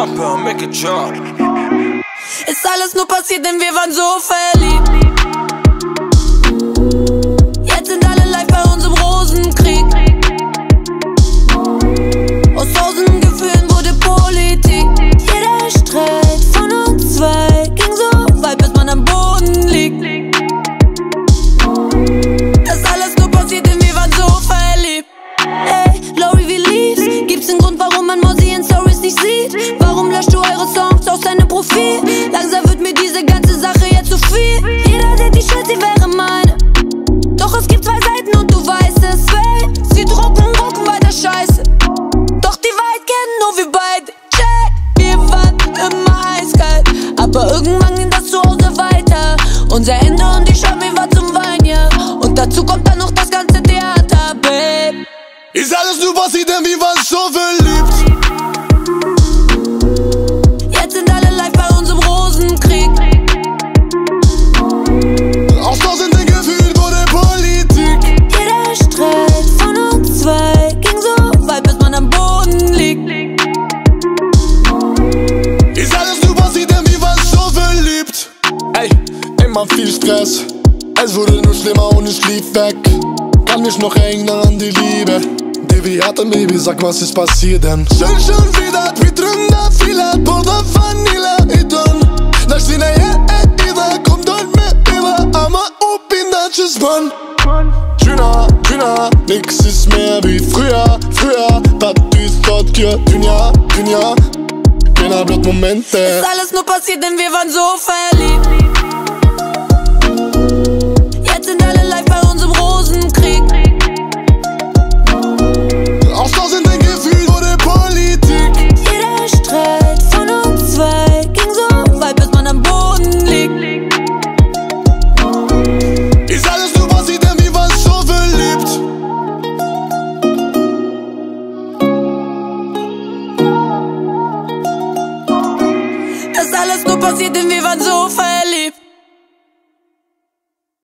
Jumper, make it jump. Ist alles nur passiert, denn wir waren so verliebt. Jetzt sind alle live bei uns im Rosenkrieg. Aus tausenden Gefühlen wurde Politik. Jeder Streit von uns zwei ging so weit, bis man am Boden liegt. Ist alles nur passiert, denn wir waren so verliebt. Ey, Lori, wie lief's? Gibt's einen Grund, warum man Mozzie in Stories nicht sieht? Warum löscht du eure Songs aus deinem Profil? Langsam wird mir diese ganze Sache jetzt zu viel. Jeder denkt, die Schuld, sie wäre meine. Doch es gibt zwei Seiten und du weißt es. Hey, sie drucken weiter Scheiße. Doch die Wahrheit kennen nur wir beide. Check, wir waren immer eiskalt, aber irgendwann ging das zu Hause weiter. Unser Ende und die Charme war zum Wein, ja. Und dazu kommt dann noch das ganze Theater, babe. Ist alles nur passiert, denn wir waren so verliebt. Jetzt sind alle live bei uns im Rosenkrieg. Aus tausenden Gefühlen wurde Politik. Jeder Streit von uns zwei ging so weit, bis man am Boden liegt. Ist alles nur passiert, denn wir waren so verliebt. Ey, immer viel Stress. Es wurde nur schlimmer und ich lief weg. Kann mich noch erinnern an die Liebe, die wir hatten, Baby, sag, was ist passiert denn? Schon wieder, vi drömde filer, båda vanilla i dörren. När sina ida kom dörren med Eva, ama upp in Natches Mann. Dünya, nix ist mehr wie früher. Papus dort hier, Dünya, keiner bleibt Momente. Ist alles nur passiert, denn wir waren so verliebt. Jetzt sind alle live bei uns im Rosenkrieg. Aus tausenden Gefühlen wurde Politik. Jeder Streit von uns zwei ging so weit, bis man am Boden liegt. Ist alles nur passiert, denn wir waren so verliebt. Ist alles nur passiert, denn wir waren so verliebt.